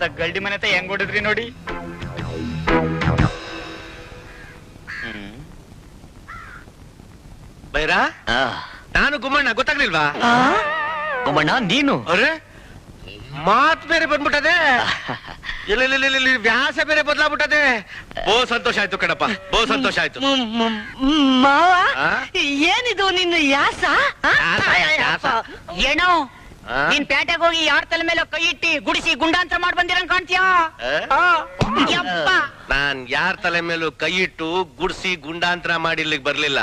ಅದ ಗಲ್ಡಿ ಮನೆ ಹೆಂಗ್ ಹೊಡಿದ್ರಿ ನೋಡಿ. ಬೈರಾ ನಾನು ಗುಮ್ಮಣ್ಣ ಗೊತ್ತಾಗ್ಲಿಲ್ವಾ? ಗುಮ್ಮಣ್ಣ ನೀನು? ಅವ್ರೆ ಮಾತ್ ಬೇರೆ ಬಂದ್ಬಿಟ್ಟದೆ, ವ್ಯಾಸ ಬೇರೆ ಬದಲಾಗ್ಬಿಟ್ಟದೆ. ಬಹು ಸಂತೋಷ ಆಯ್ತು ಕಣಪ್ಪ, ಬಹು ಸಂತೋಷ ಆಯ್ತು. ಮಾವ ಏನಿದು ನಿನ್ನ ಯಾಸ? ಏನೋ ನೀನ್ ಪೇಟೆಗೆ ಹೋಗಿ ಯಾರ ತಲೆ ಮೇಲೆ ಕೈ ಇಟ್ಟಿ ಗುಡಿಸಿ ಗುಂಡಾಂತರ ಮಾಡಿ ಬಂದಿರಂಗ್ ಕಾಣ್ತೀಯ. ನಾನ್ ಯಾರ ತಲೆ ಮೇಲೂ ಕೈ ಇಟ್ಟು ಗುಡ್ಸಿ ಗುಂಡಾಂತರ ಮಾಡಿ ಇಲ್ಲಿಗೆ ಬರ್ಲಿಲ್ಲ.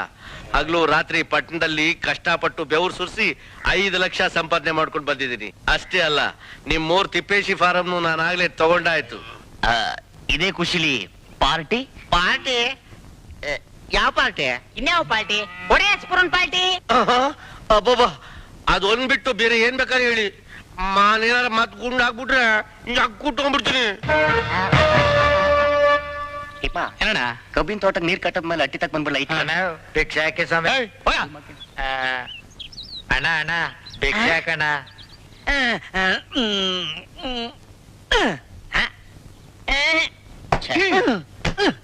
ಹಗ್ಲು ರಾತ್ರಿ ಪಟ್ಟಣದಲ್ಲಿ ಕಷ್ಟಪಟ್ಟು ಬೆವರು ಸುರಿಸಿ 5 ಲಕ್ಷ ಸಂಪಾದನೆ ಮಾಡ್ಕೊಂಡು ಬಂದಿದ್ದೀನಿ. ಅಷ್ಟೇ ಅಲ್ಲ, ನಿಮ್ಮೂರ್ ತಿಪ್ಪೇಶಿ ಫಾರಂ ನಾನು ಆಗ್ಲೇ ತಗೊಂಡಾಯ್ತು. ಇದೇ ಖುಷಿಲಿ ಪಾರ್ಟಿ ಪಾರ್ಟಿ? ಯಾವ ಪಾರ್ಟಿ? ಇನ್ಯಾವ ಪಾರ್ಟಿ? ಒಡೆಯಸ್ಪುರನ್ ಪಾರ್ಟಿ. ಅಬ್ಬಬ್ಬಾ, ಅದೊಂದ್ ಬಿಟ್ಟು ಬೇರೆ ಏನ್ ಬೇಕಾದ್ರೆ ಹೇಳಿ, ಮಾನೇನಾರ ಮತ್ ಗುಂಡ್ ಹಾಕ್ಬಿಟ್ರೆ ಕುಟ್ಕೊಂಡ್ಬಿಡ್ತೀನಿ. ಏನಣ್ಣ ಕಬ್ಬಿನ ತೋಟಕ್ಕೆ ನೀರ್ ಕಟ್ಟದ್ಮೇಲೆ ಅಟ್ಟಿ ತಕ್ ಬಂದ್ಬಿಡ್ಲ ಭಿಕ್ಷೆ ಹಾಕಿ ಸ್ವಾಮಿ. ಅಣ್ಣ ಅಣ್ಣ ಭಿಕ್ಷೆ ಹಾಕಣ್ಣ.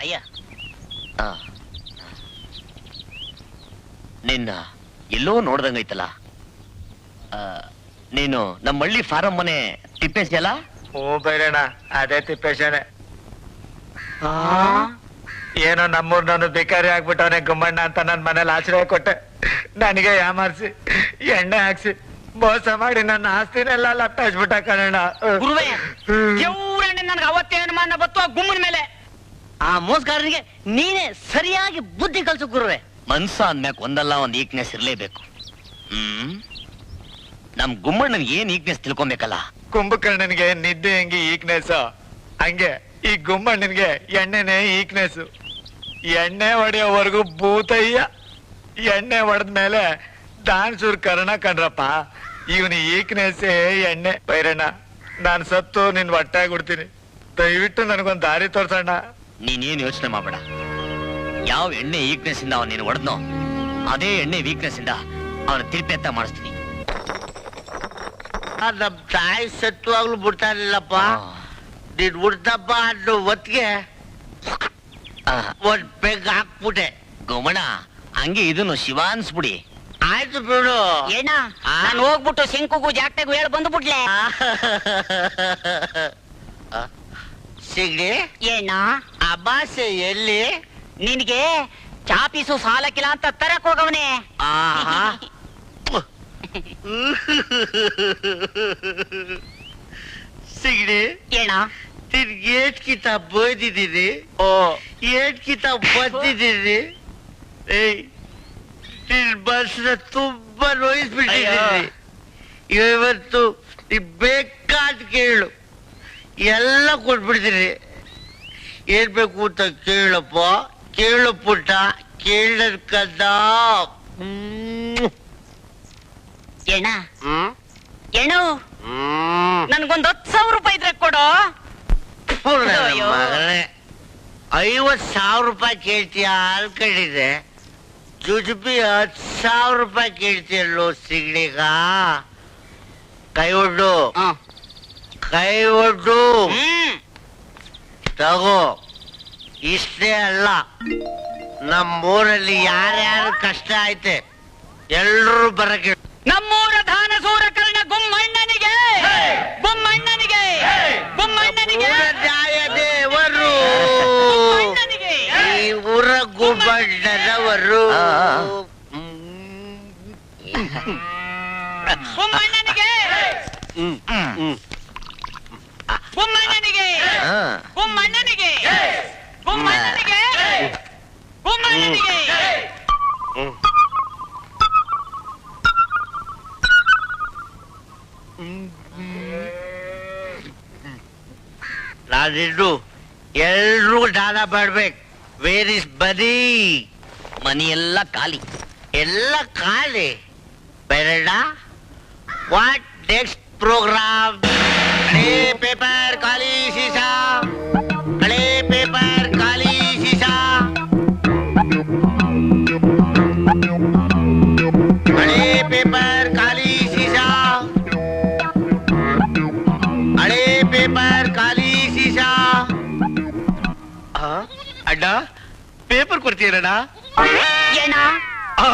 ಅಯ್ಯ ನಿನ್ನ ಎಲ್ಲೋ ನೋಡ್ದಂಗೈತಲ್ಲ. ನೀನು ನಮ್ಮ ಹಳ್ಳಿ ಫಾರಂ ಮನೆ ತಿಪ್ಪೇಶಿ ಅಲ್ಲ? ಹ್ಞೂ ಬೈರಣ್ಣ, ಅದೇ ತಿಪ್ಪೇಶನೆ. ಏನೋ ನಮ್ಮೂರ್ ನಾನು ಭಿಕಾರಿ ಆಗ್ಬಿಟ್ಟವನೆ ಗುಮ್ಮಣ್ಣ ಅಂತ ನನ್ ಮನೇಲಿ ಆಶ್ರಯ ಕೊಟ್ಟೆ. ನನಗೆ ಯಾಮಾರಿಸಿ ಎಣ್ಣೆ ಹಾಕ್ಸಿ ಮೋಸ ಮಾಡಿ ನನ್ನ ಆಸ್ತಿನೆಲ್ಲ ಲಟ್ಟಾಚ್ಬಿಟ್ಟ ಕಣಣ್ಣ. ಗುರುವೇ ನನ್ಗೆ ಅವತ್ತೇ ಅನುಮಾನ ಬತ್ತು ಆ ಗುಮ್ಮನ ಮೇಲೆ. ಆ ಮೋಸಗಾರನಿಗೆ ನೀನೇ ಸರಿಯಾಗಿ ಬುದ್ಧಿ ಕಲ್ಸು ಗುರುವೇ. ಮನ್ಸ ಅಂದ್ಮ್ಯಾಕ್ ಒಂದಲ್ಲ ಒಂದ್ ಈಕ್ನೆಸ್ ಇರ್ಲೇಬೇಕು. ನಮ್ ಗುಮ್ಮಣ್ಣನ್ ಏನ್ ಈಕ್ನೆಸ್ ತಿಳ್ಕೊಬೇಕಲ್ಲ. ಕುಂಭಕರ್ಣನ್ಗೆ ನಿದ್ದೆ ಹೆಂಗೆ ಈಕ್ನೆಸ್, ಹಂಗೆ ಈ ಗುಮ್ಮಣ್ಣನ್ಗೆ ಎಣ್ಣೆನೆ ಈಕ್ನೆಸ್. ಎಣ್ಣೆ ಹೊಡೆಯೋವರೆಗೂ ಭೂತಯ್ಯ, ಎಣ್ಣೆ ಹೊಡೆದ್ಮೇಲೆ ದಾನ್ಸೂರ್ ಕರ್ಣ ಕಣ್ರಪ್ಪ. ಇವನು ಈಕ್ನೆಸ್ ಎಣ್ಣೆ. ಬೈರಣ್ಣ, ನಾನ್ ಸತ್ತು ನಿನ್ ಹೊಟ್ಟೆಗಿಡ್ತೀನಿ, ದಯವಿಟ್ಟು ನನಗೊಂದ್ ದಾರಿ ತೋರ್ಸಣ್ಣ. ನೀನೇನ್ ಯೋಚನೆ ಮಾಡ್ಬೇಡ. ಯಾವ ಎಣ್ಣೆ ವೀಕ್ನೆಸ್ ಇಂದ ಅವನ್ ನೀನು ಹೊಡೆದ್ನೋ ಅದೇ ಎಣ್ಣೆ ವೀಕ್ನೆಸ್ ಇಂದ ಅವನ ತಿರುಪೆತ್ತ ಮಾಡಿಸ್ತೀನಿ. ನಮ್ ತಾಯಿ ಸತ್ವಾಗ್ಲು ಬಿಡ್ತಾನಿಲ್ಲಪ್ಪ. ನೀನ್ ಬಿಡ್ತಪ್ಪ ಅನ್ನೋ ಹೊತ್ತಿಗೆ ಒಂದ್ ಪೆಗ್ ಹಾಕ್ಬಿಟ್ಟೆ. ಗೋಮಣ್ಣ, ಹಂಗೆ ಇದನ್ನು ಶಿವ ಅನ್ಸ್ಬಿಡಿ. ಆಯ್ತು ಬಿಡು. ಏನ ನಾನು ಹೋಗ್ಬಿಟ್ಟು ಸಿಂಕುಗೂ ಜಾಕ್ಟೆಗೂ ಹೇಳಿ ಬಂದ್ಬಿಡ್ಲೆ. ಸಿಗ್ಲಿ ಏನ ಅಮಾಸೆ ಎಲ್ಲಿ? ನಿನಗೆ ಚಾಪೀಸು ಸಾಲಕ್ಕಿಲ್ಲ ಅಂತ ತರಕ್ ಹೋಗವನೆ. ಸಿಗ್ಲಿ ಏನ ನಿನ್ ಏಟ್ ಕಿತ ಬೋದಿದ್ದೀನಿ, ಏಟ್ ಕಿತ ಬಂದಿದ್ದೀನಿ. ನಿನ್ ಬಸ್ನ ತುಂಬಾ ನೋಯಿಸ್ಬಿಟ್ಟಿದ್ದೀನಿ. ಇವತ್ತು ನೀ ಬೇಕಾದ ಕೇಳು, ಎಲ್ಲ ಕೊಟ್ಬಿಡ್ತೀನಿ. ಏನ್ ಬೇಕು ಅಂತ ಕೇಳಪ್ಪ, ಕೇಳು ಪುಟ್ಟ, ಕೇಳದ್ ಕದ್ದ. ಏನ ಏನು ನನ್ಗೊಂದ್ 10,000 ರೂಪಾಯಿ ಇದ್ರೆ ಕೊಡು. ಮಗನೇ, 50,000 ರೂಪಾಯಿ ಕೇಳ್ತೀಯ ಅನ್ಕೊಂಡಿದ್ದೆ, ಜುಜುಬಿ 10,000 ರೂಪಾಯಿ ಕೇಳ್ತೀಯಲ್ಲೋ ಸಿಗ್ಲಿಗ. ಕೈ ಒಡ್ಡು, ಕೈ ಒಡ್ಡು ತಗೋ. ಇಷ್ಟೇ ಅಲ್ಲ, ನಮ್ಮೂರಲ್ಲಿ ಯಾರ್ಯಾರು ಕಷ್ಟ ಐತೆ ಎಲ್ರೂ ಬರಕ್ಕೆ. ನಮ್ಮೂರ ದಾನಸೂರ ಕರ್ಣ ಗುಮ್ಮಣ್ಣನಿಗೆ, ಗುಮ್ಮಣ್ಣನಿಗೆ, ಗುಮ್ಮಣ್ಣನಿಗೆ, ನ್ಯಾಯ ದೇವರು, ಈ ಊರ ಗುಮ್ಮಣ್ಣನವರು. ಗುಮ್ಮಣ್ಣನಿಗೆ, ಗುಮ್ಮಣ್ಣನಿಗೆ, ಗುಮ್ಮಣ್ಣನಿಗೆ, ಗುಮ್ಮಣ್ಣನಿಗೆ, ಗುಮ್ಮಣ್ಣನಿಗೆ. ನಾನಿನ್ನು ಎಲ್ರೂ ದಾನ ಮಾಡ್ಬೇಕು. ವೇರ್ ಇಸ್ ಮನಿ? ಮನಿ ಎಲ್ಲ ಖಾಲಿ, ಎಲ್ಲ ಖಾಲಿ. ಬೇಡ, ವಾಟ್ ನೆಕ್ಸ್ಟ್ ಪ್ರೋಗ್ರಾಮ್? ಹಳೆ ಪೇಪರ್ ಖಾಲಿ ಸೀಸಾ, ಹಳೆ ಪೇಪರ್ ಖಾಲಿ ಸೀಸಾ, ಹಳೆ ಪೇಪರ್ ಖಾಲಿ ಸೀಸಾ, ಹಳೆ ಪೇಪರ್ ಖಾಲಿ ಅಣ್ಣ ಪೇಪರ್ ಕೊಡ್ತೀರಣ್ಣ ಏನ ಆ